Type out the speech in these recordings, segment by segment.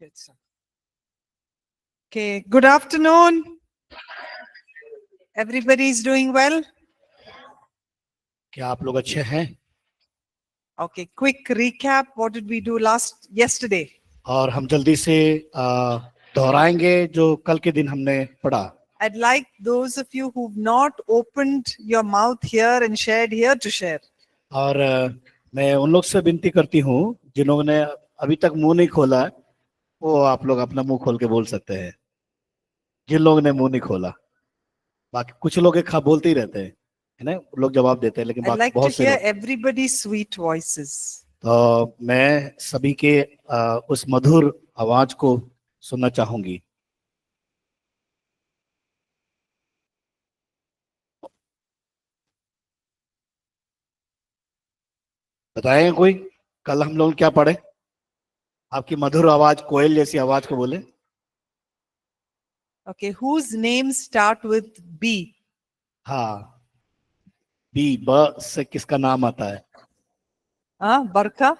Good. Okay, good afternoon. Everybody's doing well? क्या आप लोग अच्छे हैं? Okay, quick recap. What did we do yesterday? और हम जल्दी से दोहराएंगे जो कल के दिन हमने पढ़ा. I'd like those of you who've not opened your mouth here and shared here to share. और मैं उन लोग से विनती करती हूँ जिन्होंने अभी तक मुंह नहीं खोला है, वो आप लोग अपना मुंह खोल के बोल सकते हैं. जिन लोगों ने मुंह नहीं खोला, बाकी कुछ लोग एक बोलते ही रहते हैं, है ना, लोग जवाब देते हैं, लेकिन I'd बाकी like to बहुत से hear लोग. everybody's sweet voices. तो मैं सभी के उस मधुर आवाज को सुनना चाहूंगी. बताएं कोई, कल हम लोग क्या पढ़े? आपकी मधुर आवाज, कोयल जैसी आवाज को बोले. Okay, whose names start with B? हाँ, बी, ब से किसका नाम आता है? Barka?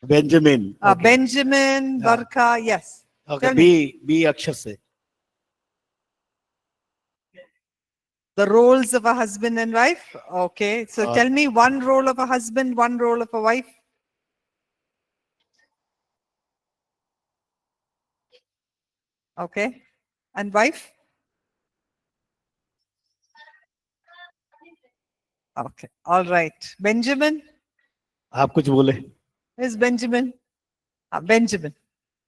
बेंजामिन. Benjamin, हाँ. Barka, yes. Okay, Tell B, me. B अक्षर से. The roles of a husband and wife? Okay, so tell me one role of a husband, one role of a wife. Okay, and wife? Okay, all right. Benjamin? आप कुछ बोले. Where's Benjamin? Benjamin.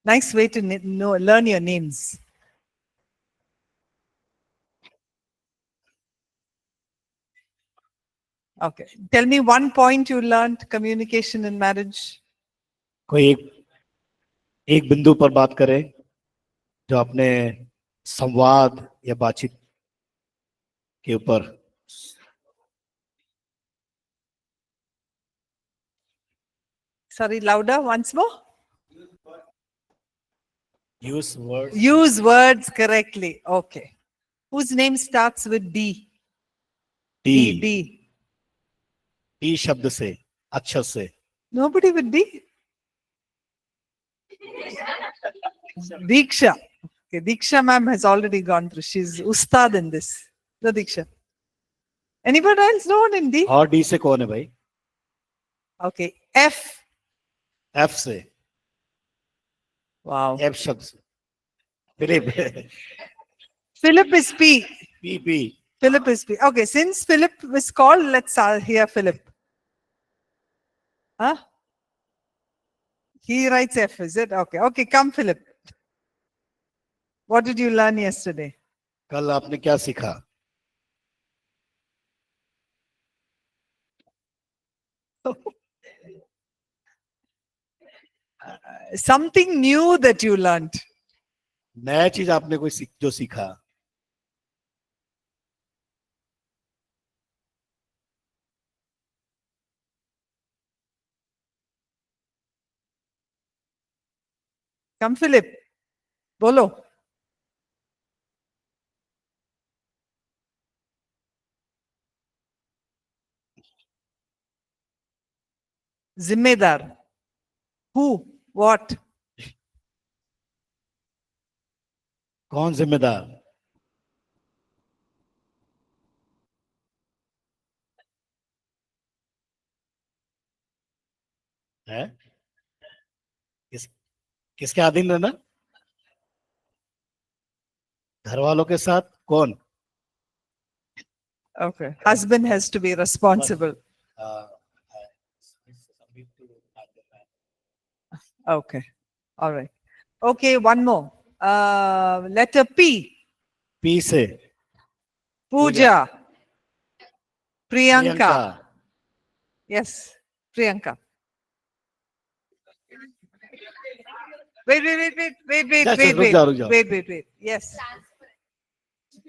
Nice way to learn your names. Okay, tell me one point you learned communication in marriage. कोई एक बिंदु पर बात करें जो अपने संवाद या बातचीत के ऊपर. Sorry, louder once more. Use word. Use words correctly. Okay. Whose name starts with D? D. D. D शब्द से, अक्षर से. Nobody with D? Diksha. Okay, Diksha ma'am has already gone through. She's ustad in this. The Diksha. Anybody else? No one in D? और D से कौन है भाई? Okay. F. F से. Wow. एफ शब्द से. Philip. Philip is P. P. P. Philip is P. Okay, since Philip was called, let's hear Philip. Huh? He writes F, is it? Okay. Okay, come Philip. What did you learn yesterday? कल आपने क्या सीखा? Something new that you learned. नया चीज आपने कोई जो सीखा. Come Philip. Bolo. Zimmedar. Who? What? कौन जिम्मेदार है? किसके अधीन रहना? घर वालों के साथ कौन? Okay. Husband has to be responsible. Okay. All right. Okay, one more. Letter P. P से. Pooja. Priyanka. Priyanka. Yes, Priyanka. Wait. Yes.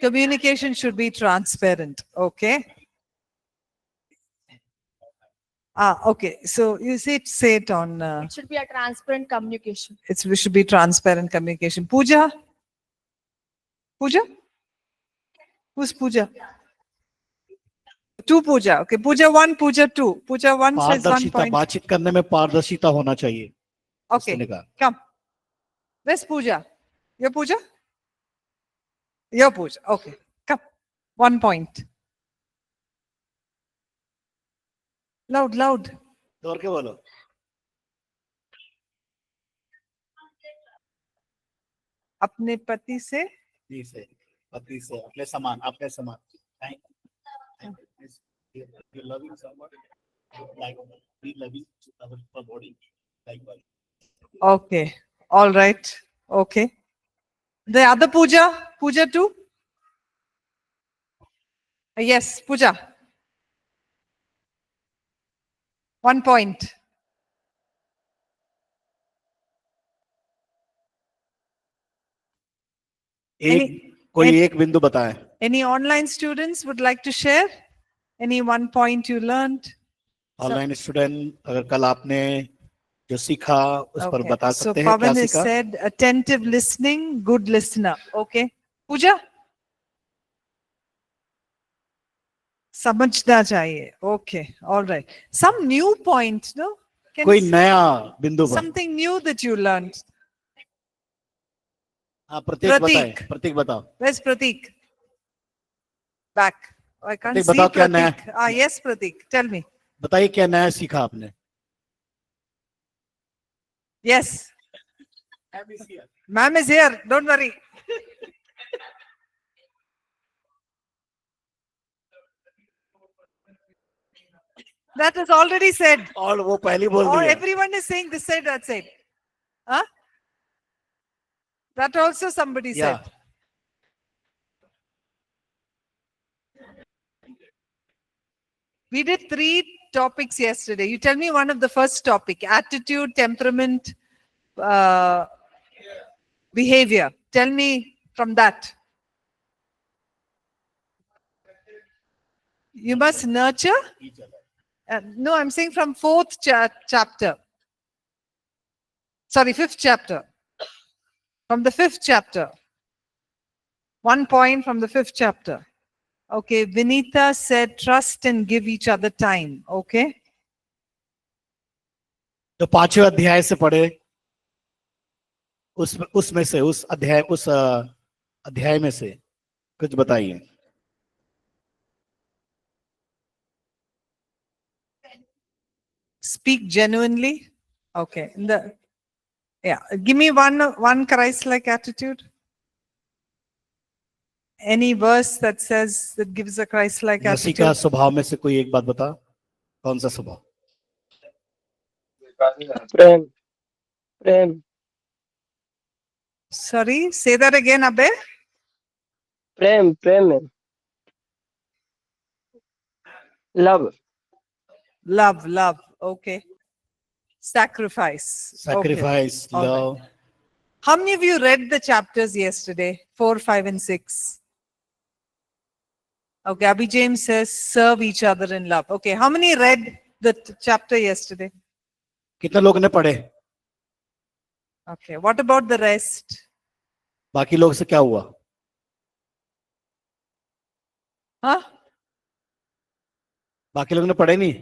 Communication should be transparent. Okay. Okay. So you say it on. It should be a transparent communication. It should be transparent communication. Pooja? Pooja? Who's Pooja? Two Pooja. Okay. Pooja 1, Pooja 2. Pooja 1 says 1 पारदर्शिता, point. बातचीत करने में पारदर्शिता होना चाहिए. Okay, उसने कहा come. Where's Pooja? Your Pooja? Your Pooja. Okay, come. 1 point. Loud, loud. जोर के बोलो अपने पति से जी से पति से अपने समान Thank you. You loving someone like we loving our body likewise. Okay, all right. Okay. The other Pooja, Pooja too? Yes, Pooja. 1 point. कोई एक बिंदु बताएं Any online students would like to share? Any 1 point you learned? Online student अगर कल आपने जो सीखा उस पर Okay. बता So सकते हैं क्या Pavan has सीखा said attentive listening, good listener. Okay. Pooja? समझना चाहिए. Okay. All right. Some new point, no? Can कोई नया बिंदु पर something new that you learned. हाँ प्रतीक बताएं Pratik. प्रतीक बताओ Where's Pratik? Back. Oh, I can't Pratik, see बताओ क्या नया? Pratik. Ah, yes, Pratik. Tell me. बताइए क्या नया सीखा आपने Yes. Ma'am is here. Don't worry. That is already said. और वो पहली बोल Or दिया everyone is saying this side, that side. Huh? That also somebody या said. We did 3 topics yesterday. You tell me one of the first topic: attitude, temperament, behavior. Tell me from that. You must nurture. No, I'm saying from 4th chapter. Sorry, 5th chapter. From the 5th chapter. 1 point from the 5th chapter. Okay, Vinita said trust and give each other time. Okay. जो पांचवें अध्याय से पढ़े उसमें से उस अध्याय में से कुछ बताइए Speak genuinely. Okay. Yeah. Give me one Christ-like attitude. Any verse that says that gives a Christ-like मसीह का attitude. स्वभाव में से कोई एक बात बता कौन सा स्वभाव प्रेम प्रेम Sorry, say that again, Abe. प्रेम प्रेम है love Love, love. Okay. Sacrifice. Okay. sacrifice All right. love How many of you read the chapters yesterday? 4, 5, and 6. Okay, Abhi James says serve each other in love. Okay, how many read the chapter yesterday? कितने लोग ने पढ़े Okay, what about the rest? बाकी लोग से क्या हुआ Huh? बाकी लोग ने पढ़े नहीं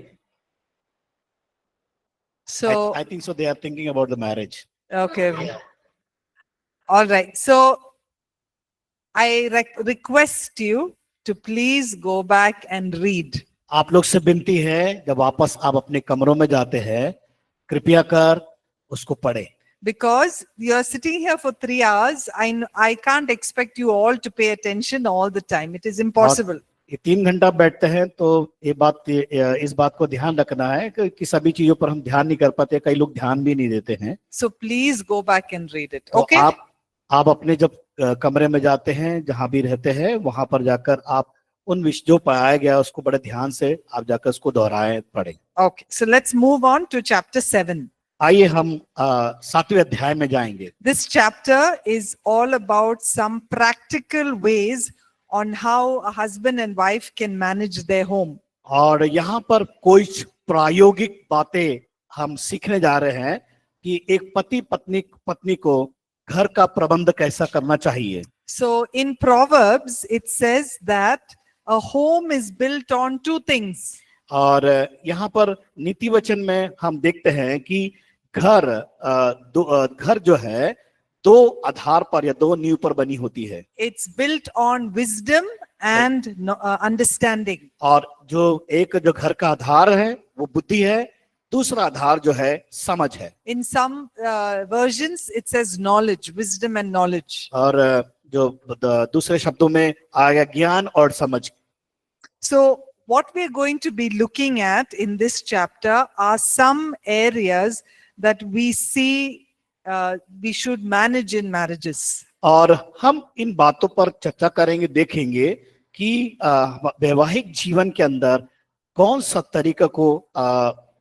So, I think so they are thinking about the marriage okay. All right. So, I request you to please go back and read. आप लोग से विनती है जब वापस आप अपने कमरों में जाते हैं कृपया कर उसको पढ़े Because you're sitting here for 3 hours, I can't expect you all to pay attention all the time. It is impossible. ये 3 घंटा बैठते हैं तो इस बात को ध्यान रखना है कि सभी चीजों पर हम ध्यान नहीं कर पाते कई लोग ध्यान भी नहीं देते हैं So please go back and read it. तो Okay? आप अपने जब कमरे में जाते हैं जहां भी रहते हैं वहां पर जाकर आप उन विषय जो पढ़ाया गया उसको बड़े ध्यान से आप जाकर उसको दोहराएं पढ़ें Okay. So let's move on to chapter 7. आइए हम 7वें अध्याय में जाएंगे This chapter is all about some practical ways on how a husband and wife can manage their home. और यहाँ पर कुछ प्रायोगिक बातें हम सीखने जा रहे हैं कि एक पति पत्नी को घर का प्रबंध कैसा करना चाहिए So in Proverbs, it says that a home is built on 2 things. और यहाँ पर नीति वचन में हम देखते हैं कि घर जो है दो आधार पर या दो नींव पर बनी होती है, It's built on wisdom and understanding. और जो घर का आधार है वो बुद्धि है, दूसरा आधार जो है समझ है। In some versions, it says knowledge, wisdom and knowledge. और दूसरे शब्दों में आ गया ज्ञान और समझ। So, what we're going to be looking at in this chapter are some areas that we see we should manage in marriages. और हम इन बातों पर चर्चा करेंगे, देखेंगे कि वैवाहिक जीवन के अंदर कौन सा तरीका को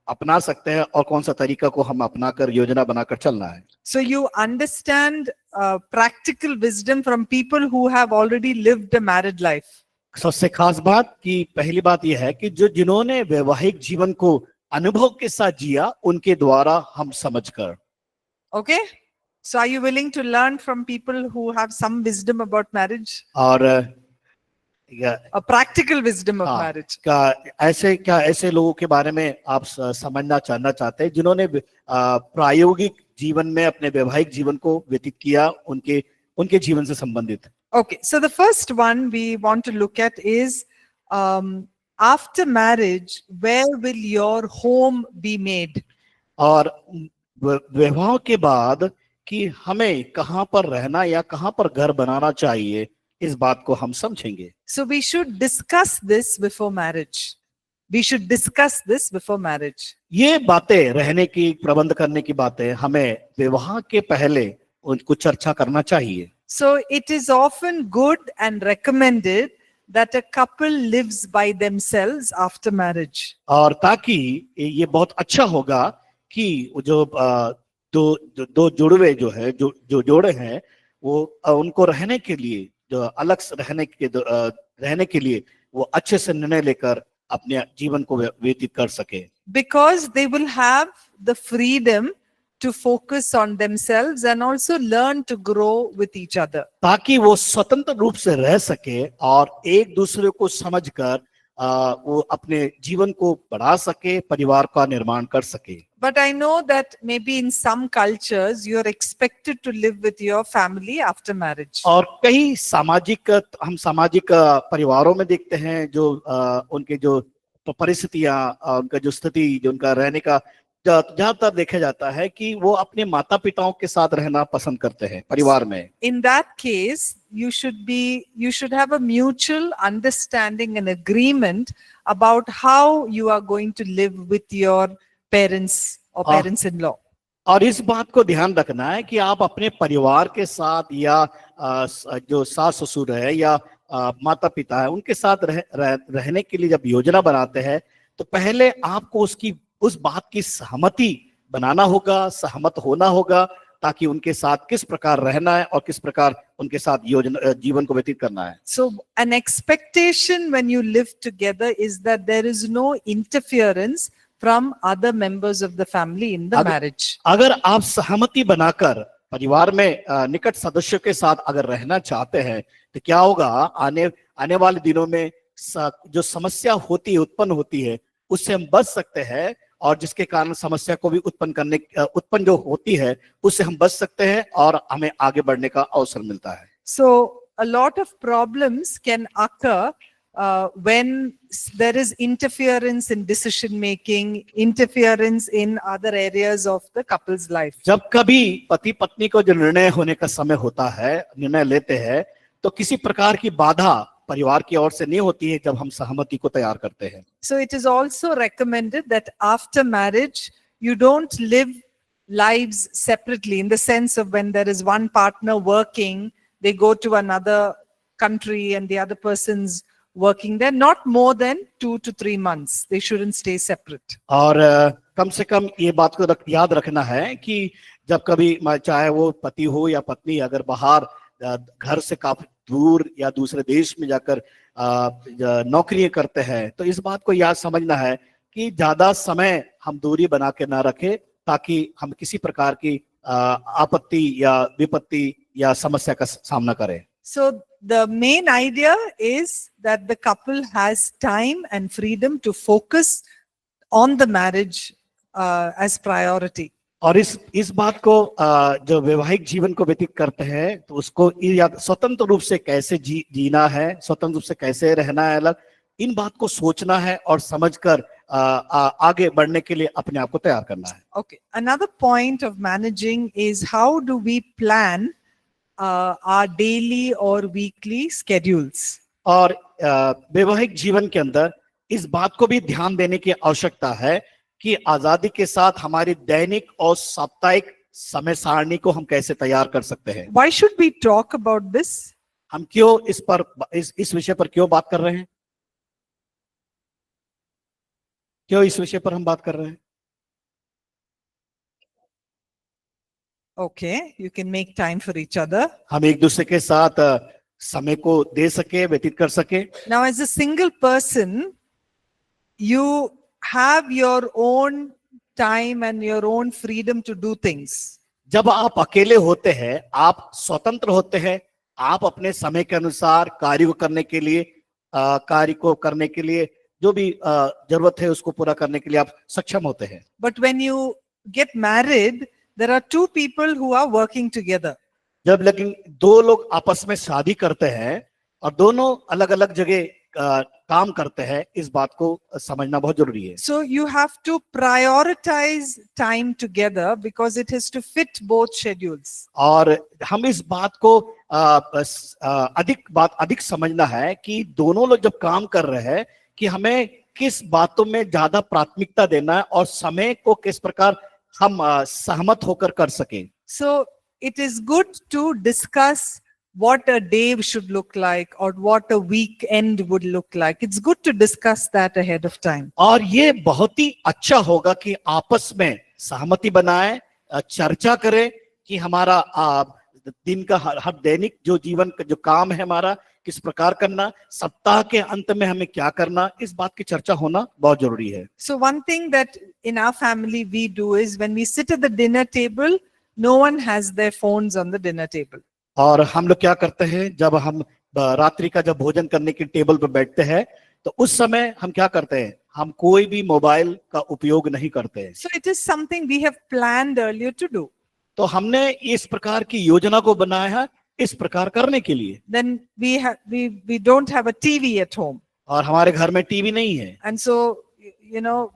अपना सकते हैं और कौन सा तरीका को हम अपनाकर योजना बनाकर चलना है। So you understand practical wisdom from people who have already lived a married life. सबसे खास बात कि पहली बात यह है कि जिन्होंने वैवाहिक जीवन को अनुभव के साथ जिया, उनके द्वारा हम समझकर। Okay? So are you willing to learn from people who have some wisdom about marriage? और A practical wisdom of हाँ, marriage. क्या ऐसे लोगों के बारे में आप समझना जानना चाहते हैं जिन्होंने प्रायोगिक जीवन में अपने वैवाहिक जीवन को व्यतीत किया, उनके जीवन से संबंधित। Okay, so the first one we want to look at is after marriage, where will your home be made? और विवाह के बाद कि हमें कहां पर रहना या कहां पर घर बनाना चाहिए, इस बात को हम समझेंगे। So we should discuss this before marriage. We should discuss this before marriage. ये बातें रहने की, प्रबंध करने की बातें हमें विवाह के पहले उनको चर्चा करना चाहिए। So it is often good and recommended that a couple lives by themselves after marriage. और ताकि ये बहुत अच्छा होगा कि जो दो जुड़वे जो है, जो जोड़े हैं, वो उनको रहने के लिए, जो अलग रहने के लिए वो अच्छे से निर्णय लेकर अपने जीवन को व्यतीत कर सके। Because they will have the freedom to focus on themselves and also learn to grow with each other. ताकि वो स्वतंत्र रूप से रह सके और एक दूसरे को समझकर वो अपने जीवन को बढ़ा सके, परिवार का निर्माण कर सके। But I know that maybe in some cultures you are expected to live with your family after marriage. और कई हम सामाजिक परिवारों में देखते हैं जो उनके जो परिस्थितियां, उनका जो स्थिति, जो उनका रहने का ज्यादातर देखा जाता है कि वो अपने माता पिताओं के साथ रहना पसंद करते हैं परिवार में। In that case, you should have a mutual understanding and agreement about how you are going to live with your parents or parents-in-law. और इस बात को ध्यान रखना है कि आप अपने परिवार के साथ या जो सास ससुर है या माता पिता है, उनके साथ रहने के लिए जब योजना बनाते हैं तो पहले आपको उस बात की सहमति बनाना होगा, सहमत होना होगा, ताकि उनके साथ किस प्रकार रहना है और किस प्रकार उनके साथ जीवन को व्यतीत करना है। So an expectation when you live together is that there is no interference from other members of the family in the marriage. अगर आप सहमति बनाकर परिवार में निकट सदस्यों के साथ अगर रहना चाहते हैं तो क्या होगा, आने वाले दिनों में जो समस्या उत्पन्न होती है उससे हम बच सकते हैं, और जिसके कारण समस्या को भी उत्पन्न जो होती है उससे हम बच सकते हैं और हमें आगे बढ़ने का अवसर मिलता है। So a lot of problems can occur when there is interference in decision making, interference in other areas of the couple's life. जब कभी पति पत्नी को जो निर्णय होने का समय होता है, निर्णय लेते हैं, तो किसी प्रकार की बाधा परिवार की ओर से नहीं होती है जब हम सहमति को तैयार करते हैं। So it is also recommended that after marriage you don't live lives separately, in the sense of when there is one partner working, they go to another country and the other person's working there, not more than 2 to 3 months. They shouldn't stay separate. और कम से कम ये बात को याद रखना है कि जब कभी चाहे वो पति हो या पत्नी अगर बाहर घर से काफी दूर या दूसरे देश में जाकर नौकरी करते हैं, तो इस बात को याद समझना है कि ज्यादा समय हम दूरी बना के ना रखें, ताकि हम किसी प्रकार की आपत्ति या विपत्ति या समस्या का सामना करें। So the main idea is that the couple has time and freedom to focus on the marriage as priority. और इस बात को जो वैवाहिक जीवन को व्यतीत करते हैं तो उसको या स्वतंत्र रूप से कैसे जीना है, स्वतंत्र रूप से कैसे रहना है अलग, इन बात को सोचना है और समझकर आगे बढ़ने के लिए अपने आप को तैयार करना है। Okay. Another point of managing is how do we plan our daily or weekly schedules? और वैवाहिक जीवन के अंदर इस बात को भी ध्यान देने की आवश्यकता है कि आजादी के साथ हमारी दैनिक और साप्ताहिक समय सारणी को हम कैसे तैयार कर सकते हैं। Why should we talk about this? हम क्यों इस विषय पर क्यों बात कर रहे हैं? क्यों इस विषय पर हम बात कर रहे हैं? Okay, you can make time for each other. हम एक दूसरे के साथ समय को दे सके, व्यतीत कर सके। Now, as a single person, you have your own time and your own freedom to do things. जब आप अकेले होते हैं, आप स्वतंत्र होते हैं, आप अपने समय के अनुसार कार्य को करने के लिए जो भी जरूरत है उसको पूरा करने के लिए आप सक्षम होते हैं। But when you get married, there are two people who are working together. जब लेकिन दो लोग आपस में शादी करते हैं और दोनों अलग अलग जगह काम करते हैं, इस बात को समझना बहुत जरूरी है। So you have to prioritize time together because it has to fit both schedules. और हम इस बात को अधिक समझना है कि दोनों लोग जब काम कर रहे हैं कि हमें किस बातों में ज्यादा प्राथमिकता देना है और समय को किस प्रकार हम सहमत होकर कर सकें। So it is good to discuss what a day should look like or what a weekend would look like. It's good to discuss that ahead of time. और ये बहुत ही अच्छा होगा कि आपस में सहमति बनाए, चर्चा करें कि हमारा दिन का हर दैनिक जो जीवन का जो काम है हमारा किस प्रकार करना, सप्ताह के अंत में हमें क्या करना, इस बात की चर्चा होना बहुत जरूरी है। So one thing that in our family we do is when we sit at the dinner table, no one has their phones on the dinner table. और हम लोग क्या करते हैं, जब हम रात्रि का जब भोजन करने की टेबल पर बैठते हैं तो उस समय हम क्या करते हैं, हम कोई भी मोबाइल का उपयोग नहीं करते हैं। So it is something we have planned earlier to do. तो हमने इस प्रकार की योजना को बनाया है इस प्रकार करने के लिए। Then we don't have a TV at home. और हमारे घर में टीवी नहीं है। And so, you know,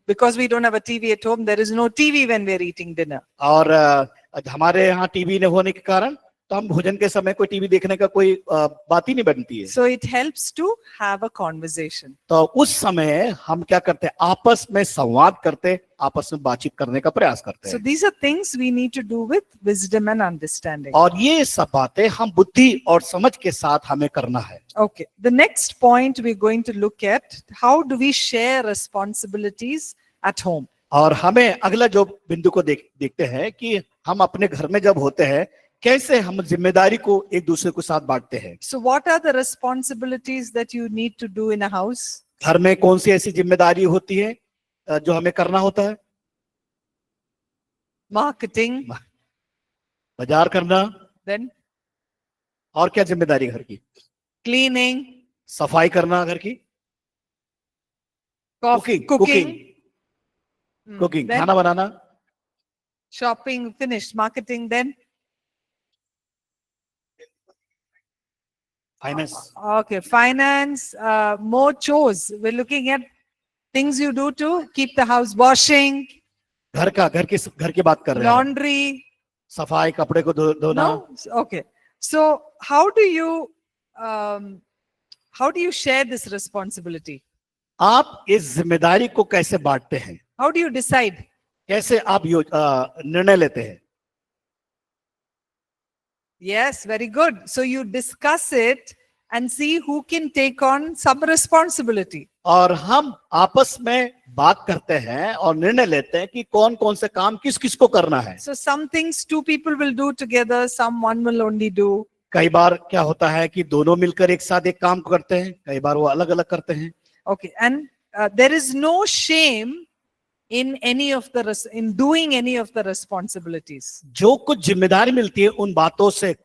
because we don't have a TV at home, there is no TV when we're eating dinner. और हमारे यहाँ टीवी न होने के कारण तो हम भोजन के समय कोई टीवी देखने का कोई बात ही नहीं बनती है। So it helps to have a conversation. तो उस समय हम क्या करते हैं, आपस में संवाद करते, आपस में बातचीत करने का प्रयास करते So हैं। these are things we need to do with wisdom and understanding. और ये सब बातें हम बुद्धि और समझ के साथ हमें करना है। Okay. The next point we're going to look at, how do we share responsibilities at home? और हमें अगला जो बिंदु को देखते हैं कि हम अपने घर में जब होते हैं कैसे हम जिम्मेदारी को एक दूसरे के साथ बांटते हैं। So what are the responsibilities that you need to do in a house? घर में कौन सी ऐसी जिम्मेदारी होती है जो हमें करना होता है? Marketing, बाजार करना, then और क्या जिम्मेदारी घर की? cleaning, सफाई करना घर की, cooking, कुकिंग then खाना बनाना, shopping, finished. Marketing, then finance. okay, finance, more chores. We're looking at things you do to keep the house, washing, घर की बात कर रहे हैं, laundry. सफाई, कपड़े को धोना। No? Okay. So how do you share this responsibility? आप इस जिम्मेदारी को कैसे बांटते हैं? How do you decide? कैसे आप निर्णय लेते हैं? Yes, very good. So you discuss it and see who can take on some responsibility. और हम आपस में बात करते हैं और निर्णय लेते हैं कि कौन कौन से काम किस किस को करना है। So some things two people will do together, some one will only do. कई बार क्या होता है कि दोनों मिलकर एक साथ एक काम करते हैं, कई बार वो अलग अलग करते हैं। Okay, and there is no shame in doing any of the responsibilities. जो कुछ जिम्मेदारी मिलती है उन बातों से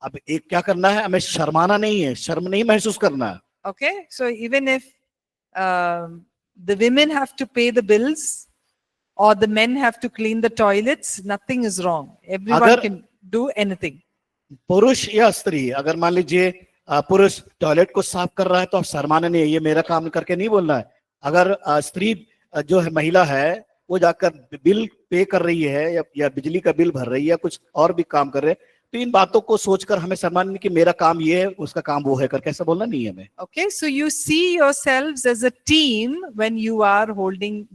अब एक क्या करना है, हमें शर्माना नहीं है, शर्म नहीं महसूस करना है। Okay, so even if the women have to pay the bills or the men have to clean the toilets, nothing is wrong. Everyone अगर- can do anything. पुरुष या स्त्री, अगर मान लीजिए पुरुष टॉयलेट को साफ कर रहा है तो आप शर्माना नहीं है, ये मेरा काम करके नहीं बोलना है। अगर स्त्री जो है, महिला है, वो जाकर बिल पे कर रही है या बिजली का बिल भर रही है या कुछ और भी काम कर रहे हैं, तो इन बातों को सोचकर हमें शर्माना नहीं कि मेरा काम ये है, उसका काम वो है, करके ऐसा बोलना नहीं है हमें। Okay, so you see yourselves as a team when you are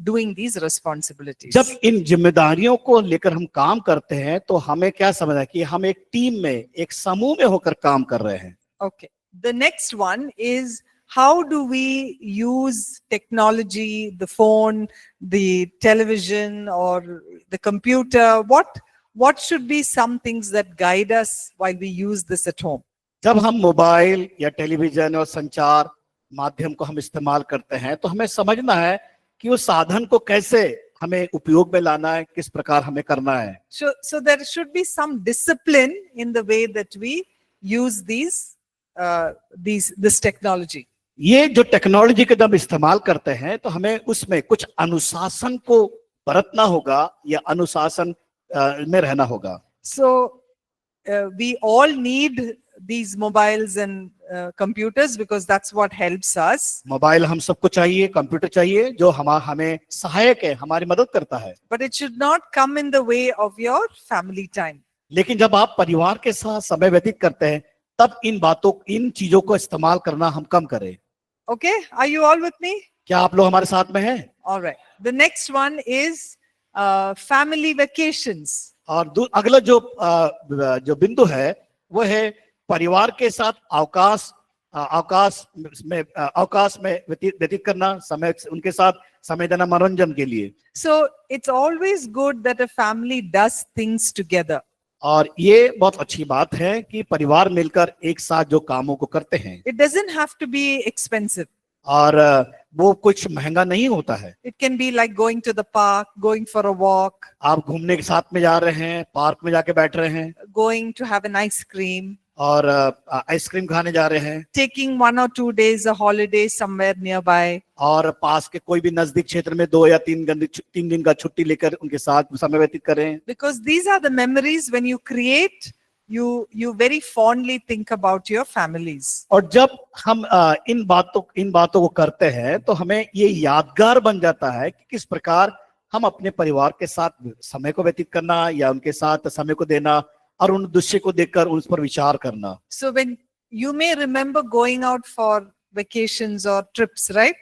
doing these responsibilities. जब इन जिम्मेदारियों को लेकर हम काम करते हैं तो हमें क्या समझना है कि हम एक टीम में, एक समूह में होकर काम कर रहे हैं। Okay, the next one is how do we use technology, the phone, the television, or the computer? What should be some things that guide us while we use this at home? जब हम mobile या television और संचार माध्यम को हम इस्तेमाल करते हैं तो हमें समझना है कि उस साधन को कैसे हमें उपयोग में लाना है, किस प्रकार हमें करना है। So there should be some discipline in the way that we use this technology. ये जो टेक्नोलॉजी का जब इस्तेमाल करते हैं तो हमें उसमें कुछ अनुशासन को बरतना होगा या अनुशासन में रहना होगा। So we all need these mobiles and computers because that's what helps us. Mobile हम सबको चाहिए, कंप्यूटर चाहिए, जो हमें सहायक है, हमारी मदद करता है। But it should not come in the way of your family time. लेकिन जब आप परिवार के साथ समय व्यतीत करते हैं तब इन चीजों को इस्तेमाल करना हम कम करें। Okay, are you all with me? क्या आप लोग हमारे साथ में हैं? All right. The next one is family vacations. और अगला जो बिंदु है वो है परिवार के साथ अवकाश में व्यतीत करना, समय उनके साथ समय देना मनोरंजन के लिए। So it's always good that a family does things together. और ये बहुत अच्छी बात है कि परिवार मिलकर एक साथ जो कामों को करते हैं। It doesn't have to be expensive. और वो कुछ महंगा नहीं होता है। It can be like going to the park, going for a walk, आप घूमने के साथ में जा रहे हैं, पार्क में जाके बैठ रहे हैं, going to have an ice cream, और आइसक्रीम खाने जा रहे हैं, taking 1 or 2 days a holiday somewhere nearby. और पास के कोई भी नजदीक क्षेत्र में 2 या 3 दिन का छुट्टी लेकर उनके साथ समय व्यतीत करें। Because these are the memories when you create, you very fondly think about your families. और जब हम इन बातों को करते हैं तो हमें ये यादगार बन जाता है कि किस प्रकार हम अपने परिवार के साथ समय को व्यतीत करना या उनके साथ समय को देना और उन दृश्य को देखकर उस पर विचार करना। So when you may remember going out for vacations or trips, right?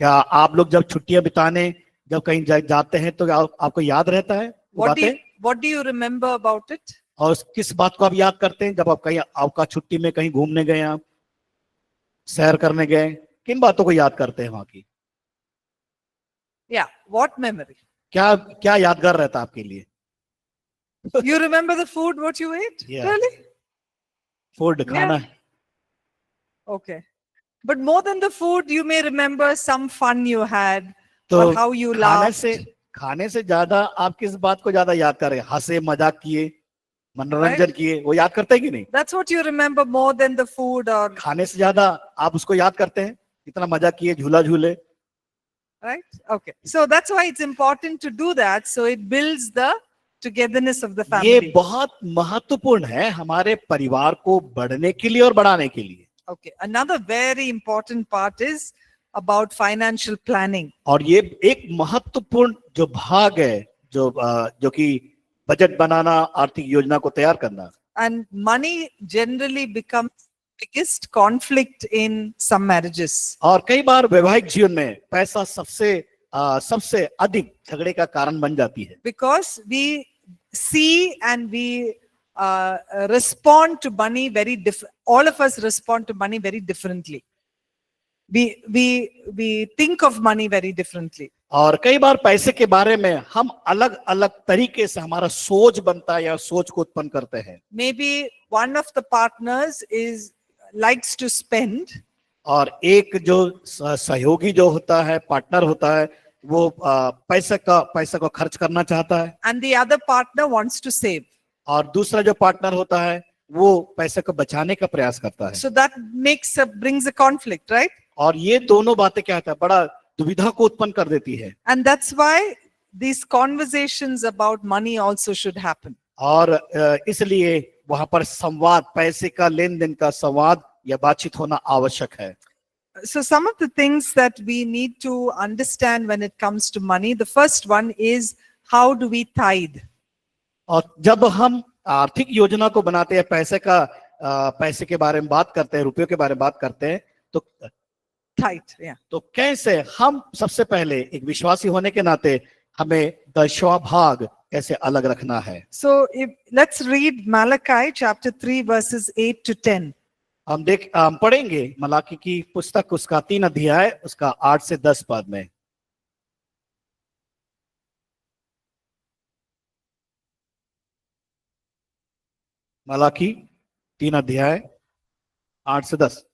क्या आप लोग जब छुट्टियां बिताने जब कहीं जाते हैं तो आपको याद रहता है वो बातें? What do you remember about it? और किस बात को आप याद करते हैं जब आप कहीं आपका छुट्टी में कहीं घूमने गए, आप सैर करने गए, किन बातों को याद करते हैं वहां की? Yeah, what memory? क्या यादगार रहता है आपके लिए? You remember the food what you ate? Yeah. Really? Food, खाना। Okay. But more than the food, you may remember some fun you had तो or how you laughed. खाने से ज्यादा आप किस बात को ज्यादा याद कर रहे हैं? हंसे, मजाक किए, मनोरंजन किए, वो याद करते हैं कि नहीं? That's what you remember more than the food or खाने से ज्यादा आप उसको याद करते हैं, कितना मजा किए, झूला झूले। right? Okay. So that's why it's important to do that. So it builds the togetherness of the ये family. बहुत महत्वपूर्ण है हमारे परिवार को बढ़ने के लिए और बढ़ाने के लिए। Okay. Another very important part is about financial planning. और ये एक महत्वपूर्ण जो भाग है जो कि बजट बनाना, आर्थिक योजना को तैयार करना। And money generally becomes biggest conflict in some marriages. और कई बार वैवाहिक जीवन में पैसा सबसे अधिक झगड़े का कारण बन जाती है। Because we see and we respond to money very different. All of us respond to money very differently. We think of money very differently. और कई बार पैसे के बारे में हम अलग अलग तरीके से हमारा सोच बनता है या सोच को उत्पन्न करते हैं। Maybe one of the partners likes to spend. और एक जो सहयोगी जो होता है, पार्टनर होता है, वो पैसा को खर्च करना चाहता है। And the other partner wants to save. और दूसरा जो पार्टनर होता है वो पैसे को बचाने का प्रयास करता है। So that brings a conflict, right? और ये दोनों बातें क्या होता है, बड़ा दुविधा को उत्पन्न कर देती है। And that's why these conversations about money also should happen. और इसलिए वहां पर संवाद, पैसे का लेन देन का संवाद या बातचीत होना आवश्यक है। So some of the things that we need to understand when it comes to money, the first one is how do we tithe? और जब हम आर्थिक योजना को बनाते हैं, पैसे के बारे में बात करते हैं, रुपयों के बारे में बात करते हैं, तो Tithe, yeah. तो कैसे हम सबसे पहले एक विश्वासी होने के नाते हमें दशवां भाग कैसे अलग रखना है। So let's read Malachi chapter 3 verses 8 to 10. हम पढ़ेंगे मलाकी की पुस्तक उसका 3 अध्याय उसका 8 से 10 पद में। मलाकी 3 अध्याय 8 से 10।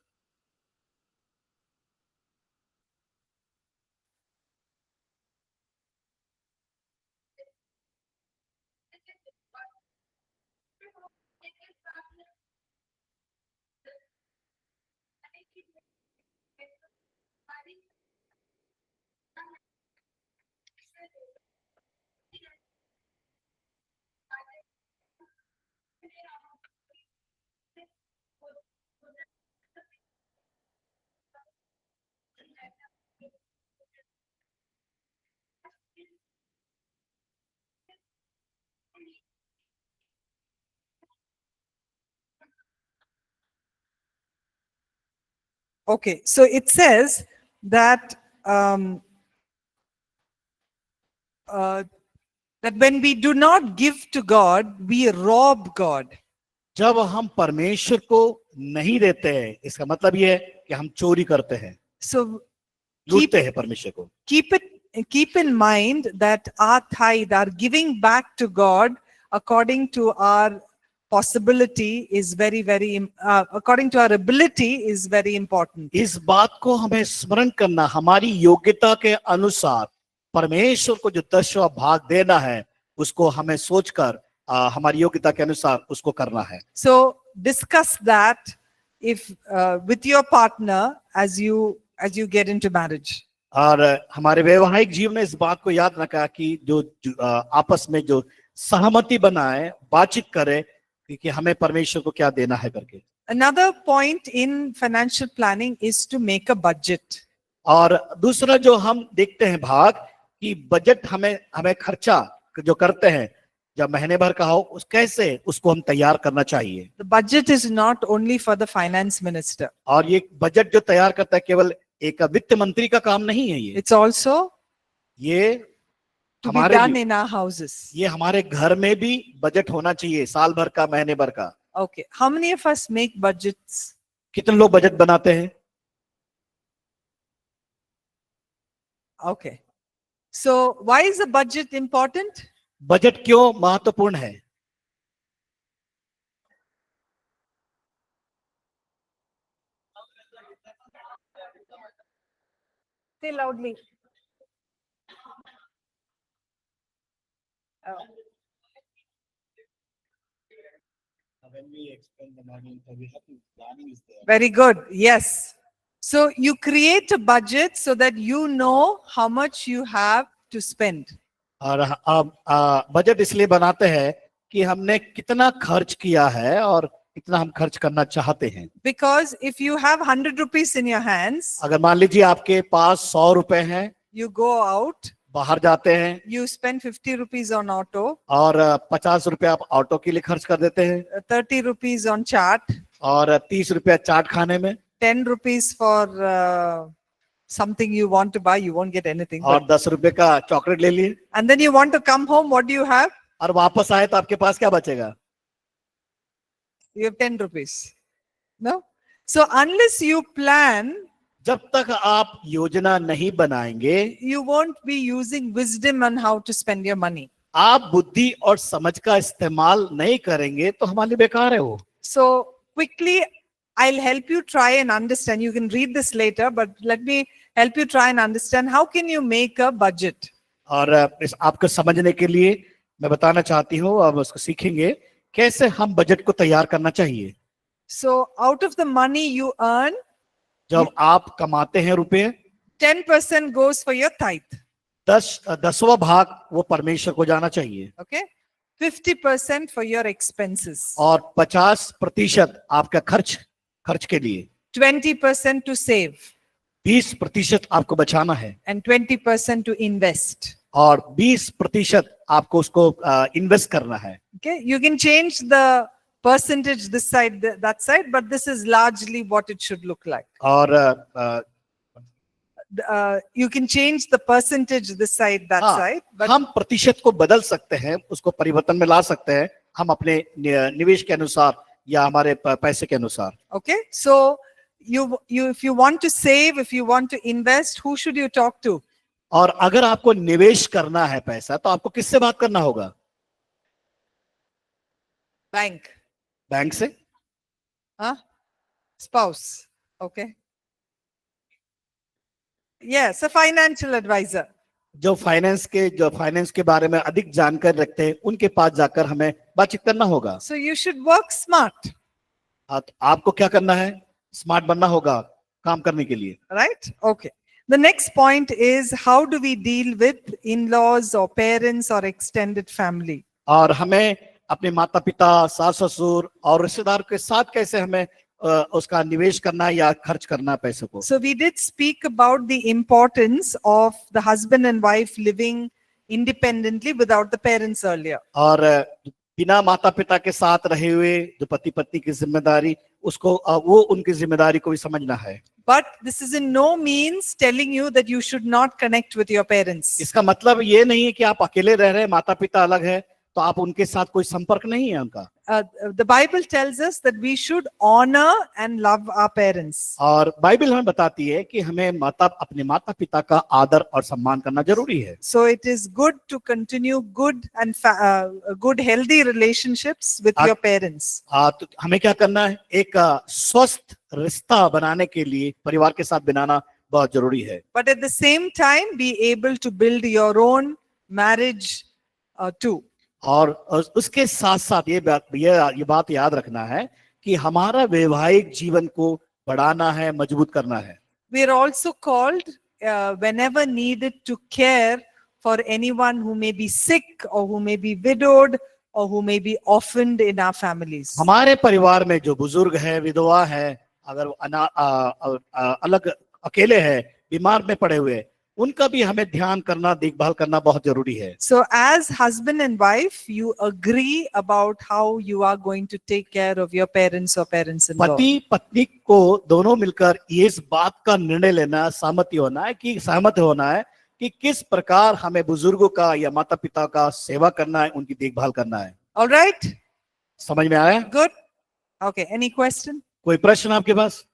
Okay, so it says that that when we do not give to God, we rob God. जब हम परमेश्वर को नहीं देते हैं, इसका मतलब ये है कि हम चोरी करते हैं, So लूटते हैं परमेश्वर को। keep in mind that our tithe, our giving back to God according to our possibility is according to our ability is very important. इस बात को हमें स्मरण करना, हमारी योग्यता के अनुसार परमेश्वर को जो दशवां भाग देना है उसको हमें सोचकर हमारी योग्यता के अनुसार उसको करना है। So discuss that if with your partner as you get into marriage. और हमारे वैवाहिक जीवन में इस बात को याद रखा कि जो आपस में जो सहमति बनाए, बातचीत करे कि हमें परमेश्वर को क्या देना है करके। Another point in financial planning is to make a budget. और दूसरा जो हम देखते हैं भाग कि बजट हमें खर्चा जो करते हैं जब महीने भर का हो उस कैसे उसको हम तैयार करना चाहिए। The budget is not only for the finance minister. और ये बजट जो तैयार करता है केवल एक वित्त मंत्री का काम नहीं है, It's also ये to be हमारे done in our houses. ये हमारे घर में भी बजट होना चाहिए, साल भर का, महीने भर का। Okay, how many of us make budgets? कितने लोग बजट बनाते हैं? Okay, so why is the budget important? Budget क्यों महत्वपूर्ण है? Say loudly. Very good. Yes. So you create a budget so that you know how much you have to spend. और budget इसलिए बनाते हैं कि हमने कितना खर्च किया है और कितना हम खर्च करना चाहते हैं। Because if you have 100 rupees in your hands, अगर मान लीजिए आपके पास 100 रुपए हैं, you go out, बाहर जाते हैं you spend 50 rupees on auto, और 50 रुपए आप ऑटो के लिए खर्च कर देते हैं, 30 rupees on chaat, और 30 रुपया चाट खाने में, 10 rupees for something you want to buy, you won't get anything. और 10 रुपए का चॉकलेट ले लिए, And then you want to come home, what do you have? और वापस आए तो आपके पास क्या बचेगा? You have 10 rupees. No? So unless you plan, जब तक आप योजना नहीं बनाएंगे, you won't be using wisdom on how to spend your money. आप बुद्धि और समझ का इस्तेमाल नहीं करेंगे तो हमारे लिए बेकार है वो। So quickly, I'll help you try and understand. You can read this later, but let me help you try and understand how can you make a budget. और इस आपको समझने के लिए मैं बताना चाहती हूँ, अब उसको सीखेंगे कैसे हम बजट को तैयार करना चाहिए। So out of the money you earn, जब आप कमाते हैं रुपए, 10% goes for your tithe. 10वां भाग वो परमेश्वर को जाना चाहिए Okay. 50% for your expenses. और 50% आपका खर्च के लिए, 20% to save 20% आपको बचाना है and 20% to invest. और 20% आपको उसको इन्वेस्ट करना है. Okay. You can change the percentage this side, that side, but this is largely what it should look like. और You can change the percentage this side, that हाँ, side, but हम प्रतिशत को बदल सकते हैं, उसको परिवर्तन में ला सकते हैं हम अपने निवेश के अनुसार या हमारे पैसे के अनुसार. okay. So if you want to save, if you want to invest, who should you talk to? और अगर आपको निवेश करना है पैसा तो आपको किससे बात करना होगा? Bank. बैंक से? Huh? Spouse. Okay. Yes, a financial advisor. जो फाइनेंस के बारे में अधिक जानकारी रखते हैं उनके पास जाकर हमें बातचीत करना होगा. So you should work smart, आपको क्या करना है? स्मार्ट बनना होगा काम करने के लिए. right? Okay. The next point is, how do we deal with in-laws or parents or extended family? और हमें अपने माता पिता, सास ससुर और रिश्तेदार के साथ कैसे हमें उसका निवेश करना या खर्च करना पैसे को. So we did speak about the importance of the husband and wife living independently without the parents earlier. और बिना माता पिता के साथ रहे हुए जो पति पत्नी की जिम्मेदारी, उसको वो उनकी जिम्मेदारी को भी समझना है. But this is in no means telling you that you should not connect with your parents. इसका मतलब ये नहीं है कि आप अकेले रह रहे हैं, माता पिता अलग है तो आप उनके साथ कोई संपर्क नहीं है उनका. The Bible tells us that we should honor and love our parents. और बाइबल हमें बताती है कि हमें अपने माता पिता का आदर और सम्मान करना जरूरी है. So it is good to continue good and good healthy relationships with your parents. तो हमें क्या करना है? एक स्वस्थ रिश्ता बनाने के लिए परिवार के साथ बनाना बहुत जरूरी है. But at the same time, be able to build your own marriage too. और उसके साथ साथ ये बात याद रखना है कि हमारा वैवाहिक जीवन को बढ़ाना है, मजबूत करना है. We are also called, whenever needed, to care for anyone who may be sick or who may be widowed or who may be orphaned in our families. हमारे परिवार में जो बुजुर्ग है, विधवा है, अगर अलग अकेले है, बीमार में पड़े हुए, उनका भी हमें ध्यान करना, देखभाल करना बहुत जरूरी है. So as husband and wife, you agree about how you are going to take care of your parents or parents-in-law. पति पत्नी को दोनों मिलकर ये इस बात का निर्णय लेना, सहमत होना है कि किस प्रकार हमें बुजुर्गों का या माता पिता का सेवा करना है, उनकी देखभाल करना है. All right? समझ में आया? Good. Okay. Any question? कोई प्रश्न आपके पास?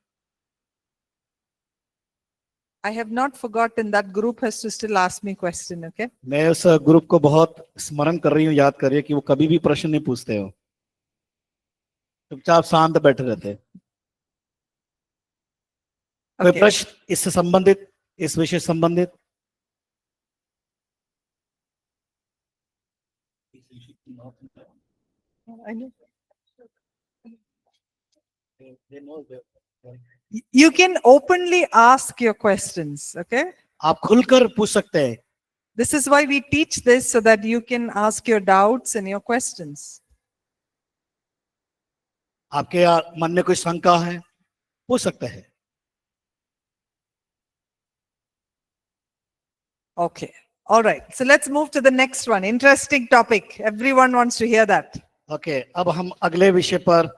I have not forgotten. That group has to still ask me question. Okay. मैं उस ग्रुप को बहुत स्मरण कर रही हूँ, याद कर रही हूँ कि वो कभी भी प्रश्न नहीं पूछते हो, चुपचाप शांत बैठे रहते हैं. कोई Okay. प्रश्न इससे संबंधित, इस विषय से संबंधित? I know. You can openly ask your questions. Okay. आप खुलकर पूछ सकते हैं. This is why we teach this, so that you can ask your doubts and your questions. आपके मन में कोई शंका है, पूछ सकते हैं. Okay. All right. So let's move to the next one. Interesting topic. Everyone wants to hear that. Okay, अब हम अगले विषय पर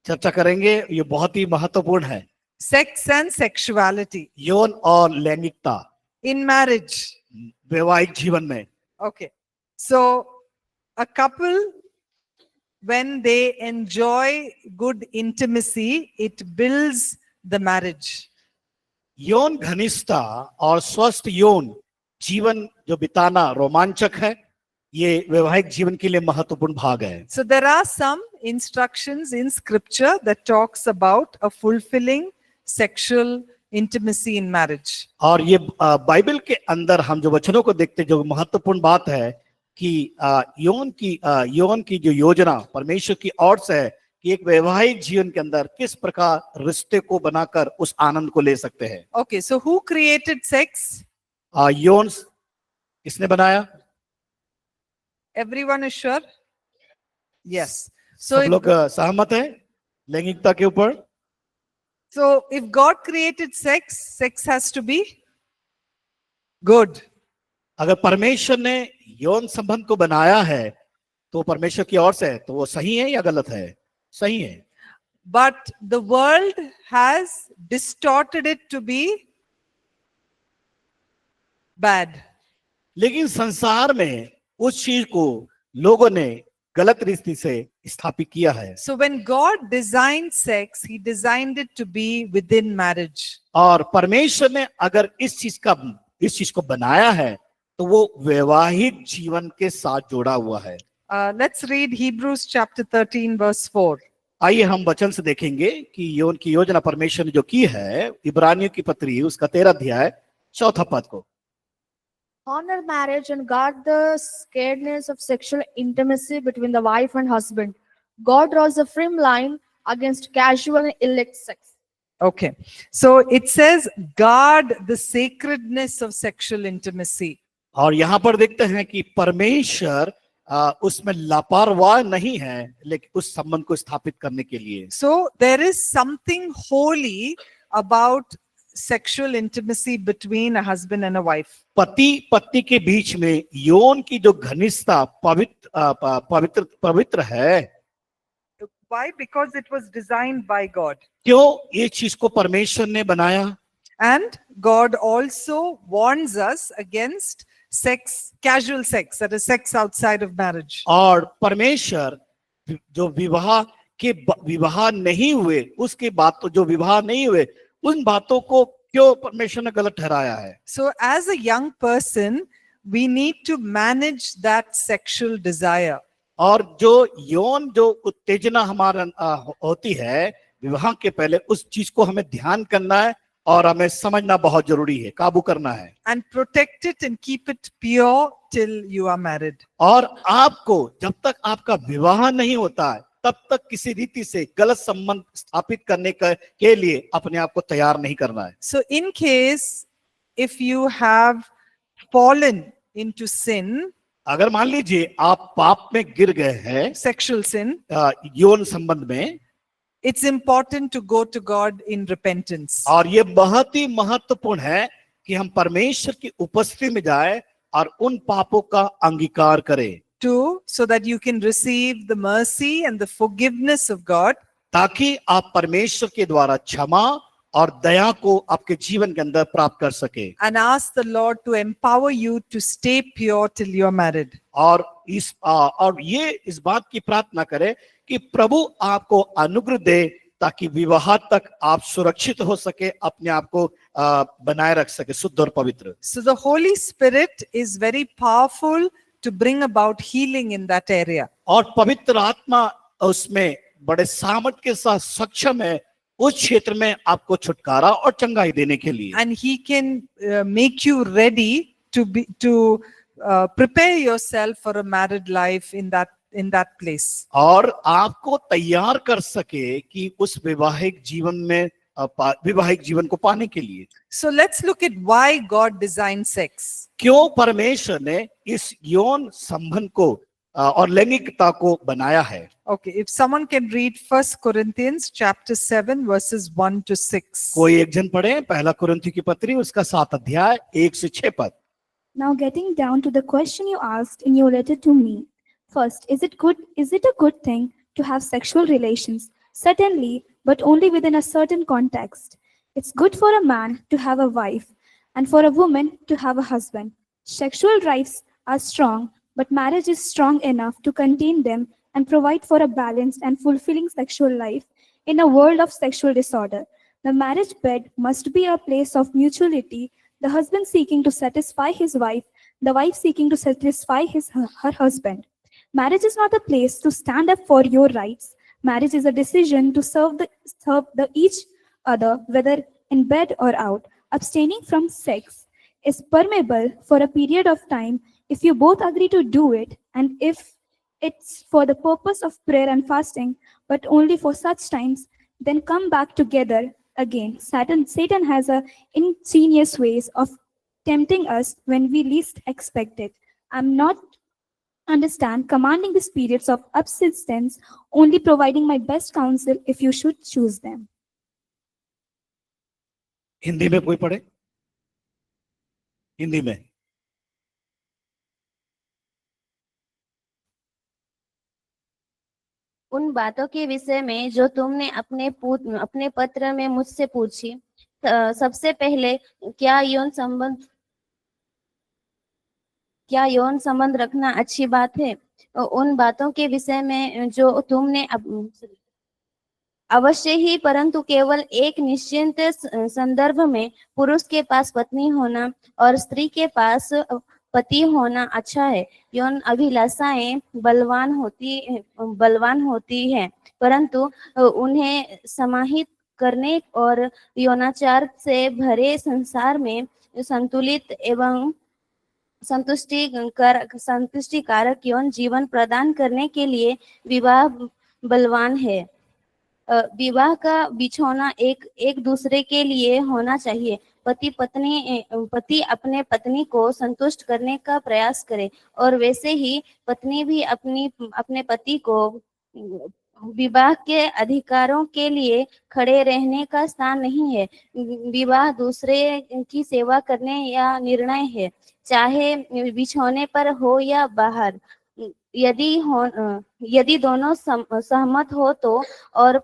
चर्चा करेंगे. ये बहुत ही महत्वपूर्ण है. Sex and sexuality यौन और लैंगिकता in marriage. वैवाहिक जीवन में. Okay. So a couple, when they enjoy good intimacy, it builds the marriage. यौन घनिष्ठता और स्वस्थ यौन जीवन जो बिताना रोमांचक है, ये वैवाहिक जीवन के लिए महत्वपूर्ण भाग है. So there are some instructions in scripture that talks about a fulfilling sexual intimacy in marriage. और ये बाइबल के अंदर हम जो वचनों को देखते, जो महत्वपूर्ण बात है कि यौन की जो योजना परमेश्वर की ओर से है कि एक वैवाहिक जीवन के अंदर किस प्रकार रिश्ते को बनाकर उस आनंद को ले सकते हैं. Okay, so who created sex? यौन किसने बनाया? Everyone is sure? Yes. So सब if, लोग सहमत है लैंगिकता के ऊपर? so if God created sex, sex has to be good. अगर परमेश्वर ने यौन संबंध को बनाया है तो परमेश्वर की ओर से है, तो वो सही है या गलत है? सही है। But the world has distorted it to be bad. लेकिन संसार में उस चीज को लोगों ने गलत रीति से स्थापित किया है। So when God designed sex, he designed it to be within marriage. और परमेश्वर ने अगर इस चीज को बनाया है तो वो वैवाहिक जीवन के साथ जोड़ा हुआ है। Let's read Hebrews chapter 13 verse 4. आइए हम वचन से देखेंगे कि यौन की योजना परमेश्वर ने जो की है। इब्रानियों की पत्री उसका 13 अध्याय 4 पद को। Honor marriage and guard the sacredness of sexual intimacy between the wife and husband. God draws a firm line against casual and illicit sex. Okay. So it says, guard the sacredness of sexual intimacy. और यहाँ पर देखते हैं कि परमेश्वर उसमें लापरवाह नहीं है, लेकिन उस संबंध को स्थापित करने के लिए। So there is something holy about sexual intimacy between a husband and a wife. पति पत्नी के बीच में यौन की जो घनिष्ठता पवित्र है। Why? Because it was designed by God. क्यों? ये चीज को परमेश्वर ने बनाया। And God also warns us against sex, casual sex, that is sex outside of marriage. और परमेश्वर जो विवाह नहीं हुए उसके बात तो जो विवाह नहीं हुए उन बातों को क्यों परमेश्वर ने गलत ठहराया है? So as a young person, we need to manage that sexual desire. और जो यौन जो उत्तेजना हमारा होती है विवाह के पहले, उस चीज को हमें ध्यान करना है और हमें समझना बहुत जरूरी है, काबू करना है। And protect it and keep it pure till you are married. और आपको जब तक आपका विवाह नहीं होता है तब तक किसी रीति से गलत संबंध स्थापित करने के लिए अपने आप को तैयार नहीं करना है। So in case if you have fallen into sin, अगर मान लीजिए आप पाप में गिर गए हैं, sexual sin, यौन संबंध में, it's important to go to God in repentance. और ये बहुत ही महत्वपूर्ण है कि हम परमेश्वर की उपस्थिति में जाए और उन पापों का अंगीकार करें। So that you can receive the mercy and the forgiveness of God. ताकि आप परमेश्वर के द्वारा क्षमा और दया को आपके जीवन के अंदर प्राप्त कर सके। And ask the Lord to empower you to stay pure till you are married. और ये इस बात की प्रार्थना करें कि प्रभु आपको अनुग्रह दे ताकि विवाह तक आप सुरक्षित हो सके, अपने आप को बनाए रख सके शुद्ध और पवित्र। So the Holy Spirit is very powerful to bring about healing in that area. और पवित्र आत्मा उसमें बड़े सामर्थ के साथ सक्षम है उस क्षेत्र में आपको छुटकारा और चंगाई देने के लिए। And he can make you ready to prepare yourself for a married life in that place. और आपको तैयार कर सके कि उस वैवाहिक जीवन को पाने के लिए। So let's look at why God designed sex. क्यों परमेश्वर ने इस यौन संबंध को और लैंगिकता को बनाया है? Okay, if someone can read 1 Corinthians chapter 7 verses 1 to 6. कोई एक जन पढ़े 1 कुरिन्थियों की पत्री उसका 7 अध्याय 1 से 6 पद। Now getting down to the question you asked in your letter to me. First, is it a good thing to have sexual relations? Certainly, but only within a certain context. It's good for a man to have a wife and for a woman to have a husband. Sexual drives are strong, but marriage is strong enough to contain them and provide for a balanced and fulfilling sexual life in a world of sexual disorder. The marriage bed must be a place of mutuality, the husband seeking to satisfy his wife, the wife seeking to satisfy her husband. Marriage is not a place to stand up for your rights. Marriage is a decision to serve each other, whether in bed or out. Abstaining from sex is permissible for a period of time if you both agree to do it, and if it's for the purpose of prayer and fasting, but only for such times, then come back together again. Satan has ingenious ways of tempting us when we least expect it. I'm not understand commanding these periods of subsistence, only providing my best counsel if you should choose them. Hindi में कोई पढ़े? हिंदी में उन बातों के विषय में जो तुमने अपने पत्र में मुझसे पूछी, सबसे पहले क्या यौन संबंध रखना अच्छी बात है? उन बातों के विषय में जो तुमने अवश्य ही, परंतु केवल एक निश्चित संदर्भ में पुरुष के पास पत्नी होना और स्त्री के पास पति होना अच्छा है। यौन अभिलाषाएं बलवान होती है, परंतु उन्हें समाहित करने और यौनाचार से भरे संसार में संतुलित एवं संतुष्टिकारक यौन जीवन प्रदान करने के लिए विवाह बलवान है। विवाह का बिछौना एक दूसरे के लिए होना चाहिए। पति अपने पत्नी को संतुष्ट करने का प्रयास करे और वैसे ही पत्नी भी अपने पति को विवाह के अधिकारों के लिए खड़े रहने का स्थान नहीं है। विवाह दूसरे की सेवा करने या निर्णय है, चाहे बिछौने पर हो या बाहर। यदि दोनों सहमत हो तो और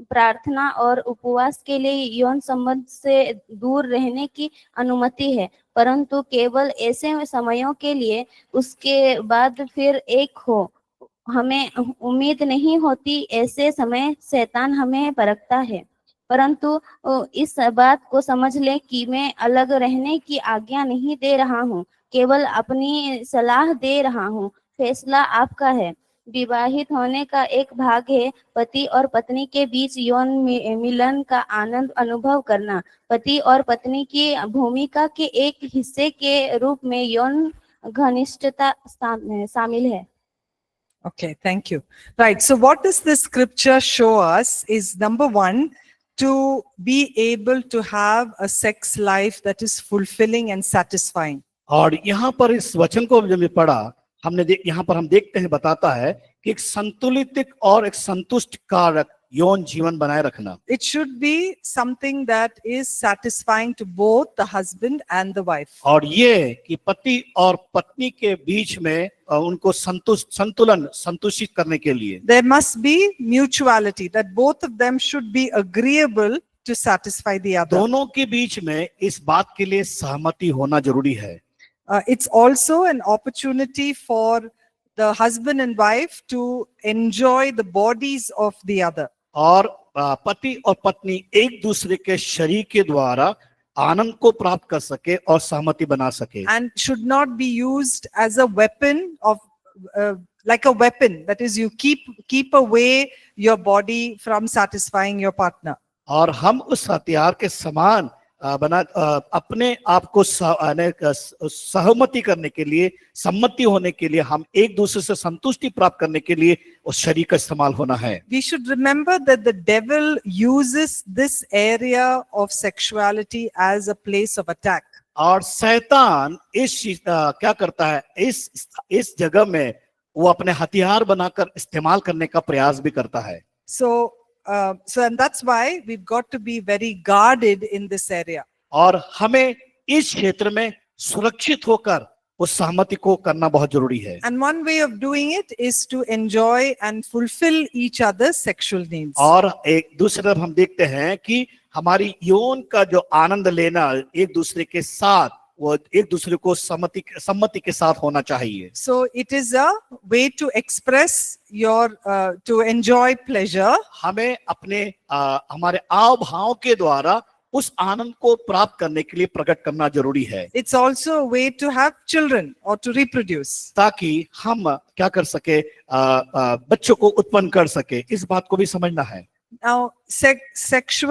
प्रार्थना और उपवास के लिए यौन संबंध से दूर रहने की अनुमति है, परंतु केवल ऐसे समयों के लिए, उसके बाद फिर एक हो। हमें उम्मीद नहीं होती, ऐसे समय शैतान हमें परखता है, परंतु इस बात को समझ ले कि मैं अलग रहने की आज्ञा नहीं दे रहा हूँ, केवल अपनी सलाह दे रहा हूँ। फैसला आपका है। विवाहित होने का एक भाग है पति और पत्नी के बीच यौन मिलन का आनंद अनुभव करना। पति और पत्नी की भूमिका के एक हिस्से के रूप में यौन घनिष्ठता शामिल है। Okay, thank you. Right. So what does this scripture show us is, number one, to be able to have a sex life that is fulfilling and satisfying. और यहाँ पर इस वचन को जब पढ़ा, यहाँ पर हम देखते हैं, बताता है कि एक संतुलित और एक संतुष्ट कारक यौन जीवन बनाए रखना। It should be something that is satisfying to both the husband and the wife. और ये कि पति और पत्नी के बीच में उनको संतुष्टित करने के लिए There must be mutuality, that both of them should be agreeable to satisfy the other. दोनों के बीच में इस बात के लिए सहमति होना जरूरी है। It's also an opportunity for the husband and wife to enjoy the bodies of the other. और पति और पत्नी एक दूसरे के शरीर के द्वारा आनंद को प्राप्त कर सके और सहमति बना सके। And should not be used as a weapon of like a weapon, that is, you keep away your body from satisfying your partner. और हम उस हथियार के समान अपने आप को सहमति करने के लिए, सम्मति होने के लिए, हम एक दूसरे से संतुष्टि प्राप्त करने के लिए उस शरीर का इस्तेमाल होना है। We should remember that the devil uses this area of sexuality as a place of attack. और शैतान क्या करता है, इस जगह में वो अपने हथियार बनाकर इस्तेमाल करने का प्रयास भी करता है। And that's why we've got to be very guarded in this area. और हमें इस क्षेत्र में सुरक्षित होकर उस सहमति को करना बहुत जरूरी है। And one way of doing it is to enjoy and fulfill each other's sexual needs. और एक दूसरी तरफ हम देखते हैं कि हमारी यौन का जो आनंद लेना एक दूसरे के साथ, वो एक दूसरे को सम्मति के साथ होना चाहिए। So it is a way to express your to enjoy pleasure. हमें हमारे आव भाव के द्वारा उस आनंद को प्राप्त करने के लिए प्रकट करना जरूरी है। It's also a way to have children or to reproduce. ताकि हम क्या कर सके, बच्चों को उत्पन्न कर सके, इस बात को भी समझना है। Now, sex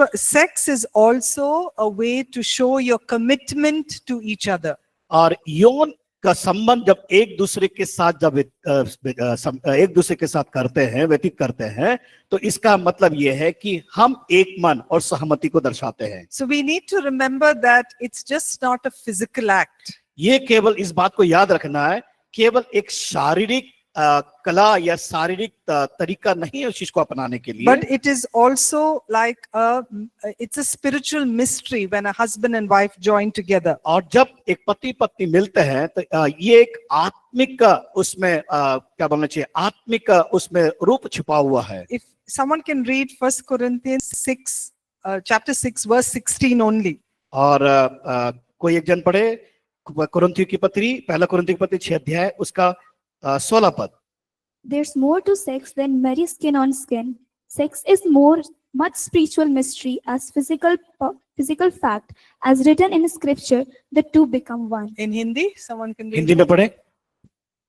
is also a way to show your commitment to each other. और यौन का संबंध जब एक दूसरे के साथ जब एक दूसरे के साथ करते हैं, व्यतीत करते हैं, तो इसका मतलब ये है कि हम एक मन और सहमति को दर्शाते हैं। So we need to remember that it's just not a physical act. ये केवल इस बात को याद रखना है, केवल एक शारीरिक कला या शारीरिक तरीका नहीं है उस चीज को अपनाने के लिए, But it is also like it's a spiritual mystery when a husband and wife join together. और जब एक पति पत्नी मिलते हैं तो ये एक आत्मिक उसमें क्या बोलना चाहिए, आत्मिक उसमें रूप छिपा हुआ है। If someone can read 1 Corinthians 6, chapter 6, verse 16 only. और कोई एक जन पढ़े कुरिन्थियों की पत्री, पहला कुरिन्थियों की पत्री 6 अध्याय उसका 16 पद। There's more to sex than merry skin on skin. Sex is much spiritual mystery as physical fact. As written in scripture, the two become one. In Hindi, someone can read. Hindi में पढ़े,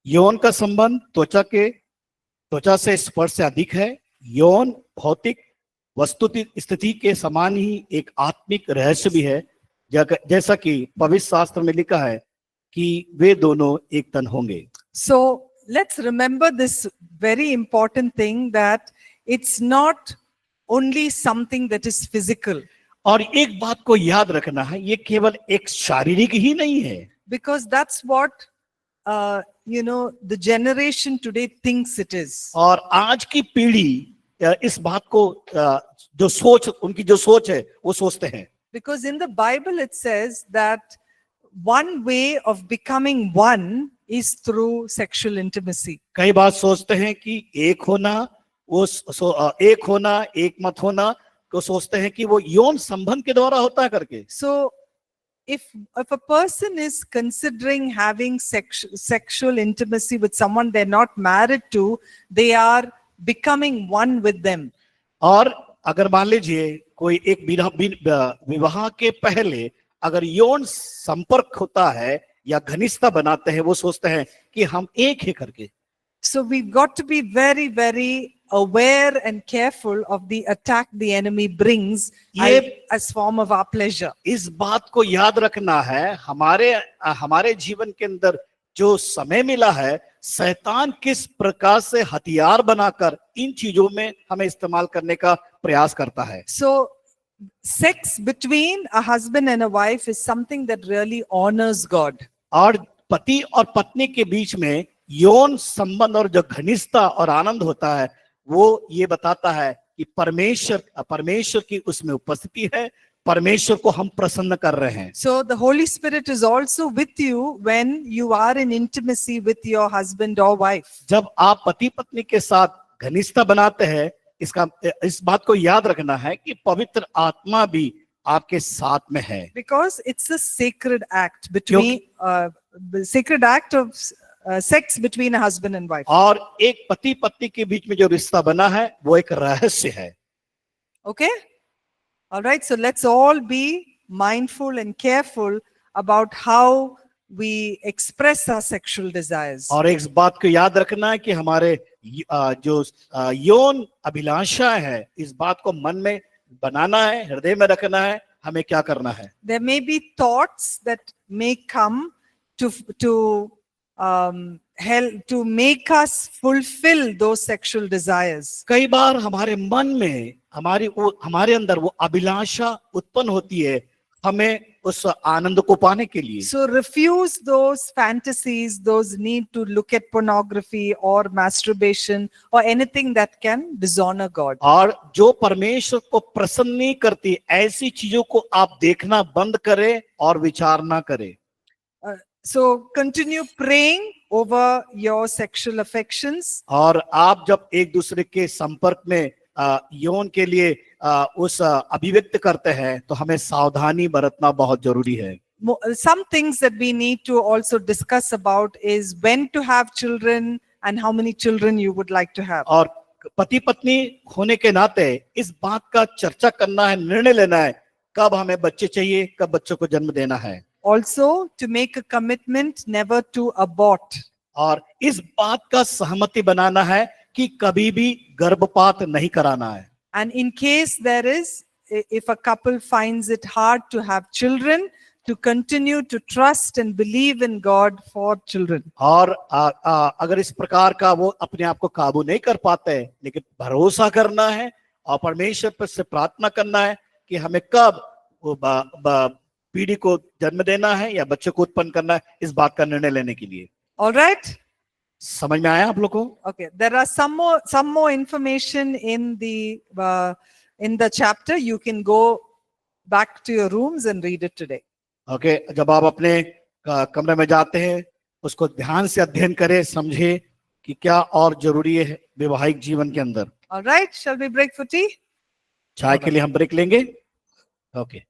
यौन का संबंध त्वचा से स्पर्श से अधिक है। यौन भौतिक वस्तुति स्थिति के समान ही एक आत्मिक रहस्य भी है, जैसा कि पवित्र शास्त्र में लिखा है कि वे दोनों एक तन होंगे। So let's remember this very important thing, that it's not only something that is physical. और एक बात को याद रखना है, ये केवल एक शारीरिक ही नहीं है, Because that's what the generation today thinks it is. और आज की पीढ़ी इस बात को उनकी जो सोच है वो सोचते हैं। Because in the Bible it says that one way of becoming one is through sexual intimacy. कई बार सोचते हैं कि एक होना, एक मत होना को सोचते हैं कि वो यौन संबंध के द्वारा होता है करके। So if a person is considering having sexual intimacy with someone they're not married to, they are becoming one with them. और अगर मान लीजिए कोई एक विवाह के पहले अगर यौन संपर्क होता है या घनिष्ठता बनाते हैं, वो सोचते हैं कि हम एक है करके। So we've got to be very, very aware and careful of the attack the enemy brings as form of our pleasure. इस बात को याद रखना है, हमारे जीवन के अंदर जो समय मिला है, शैतान किस प्रकार से हथियार बनाकर इन चीजों में हमें इस्तेमाल करने का प्रयास करता है। So sex between a husband and a wife is something that really honors God. और पति और पत्नी के बीच में यौन संबंध और जो घनिष्ठता और आनंद होता है, वो ये बताता है कि परमेश्वर की उसमें उपस्थिति है, परमेश्वर को हम प्रसन्न कर रहे हैं। So the Holy Spirit is also with you when you are in intimacy with your husband or wife. जब आप पति पत्नी के साथ घनिष्ठता बनाते हैं, इस बात को याद रखना है कि पवित्र आत्मा भी आपके साथ में है। Because it's a sacred act of sex between a husband and wife. और एक पति पत्नी के बीच में जो रिश्ता बना है वो एक रहस्य है। Okay? All right, so let's all be mindful and careful about how we express our sexual desires. और एक बात को याद रखना है कि हमारे जो यौन अभिलाषा है, इस बात को मन में बनाना है, हृदय में रखना है, हमें क्या करना है। There may be thoughts that may come to help to make us fulfill those sexual desires. कई बार हमारे मन में हमारे अंदर वो अभिलाषा उत्पन्न होती है हमें उस आनंद को पाने के लिए। So refuse those fantasies, those need to look at pornography or masturbation or anything that can dishonor God. और जो परमेश्वर को प्रसन्न नहीं करती ऐसी चीजों को आप देखना बंद करें और विचार ना करें। So continue praying over your sexual affections. और आप जब एक दूसरे के संपर्क में यौन के लिए उस अभिव्यक्त करते हैं तो हमें सावधानी बरतना बहुत जरूरी है। Some things that we need to also discuss about is when to have children and how many children you would like to have. और पति पत्नी होने के नाते इस बात का चर्चा करना है, निर्णय लेना है कब हमें बच्चे चाहिए, कब बच्चों को जन्म देना है। Also to make a commitment never to abort. और इस बात का सहमति बनाना है कि कभी भी गर्भपात नहीं कराना है। And in case if a couple finds it hard to have children, to continue to trust and believe in God for children. और अगर इस प्रकार का वो अपने आप को काबू नहीं कर पाते हैं, लेकिन भरोसा करना है और परमेश्वर पर से प्रार्थना करना है कि हमें कब वो पीढ़ी को जन्म देना है या बच्चे को उत्पन्न करना है, इस बात का निर्णय लेने के लिए। All right? समझ में आया आप लोग को? Okay. There are some more information in the chapter. You can go back to your rooms and read it today. Okay, जब आप अपने कमरे में जाते हैं उसको ध्यान से अध्ययन करें, समझे कि क्या और जरूरी है वैवाहिक जीवन के अंदर। All right. Shall we break for tea? चाय के लिए हम ब्रेक लेंगे। ओके।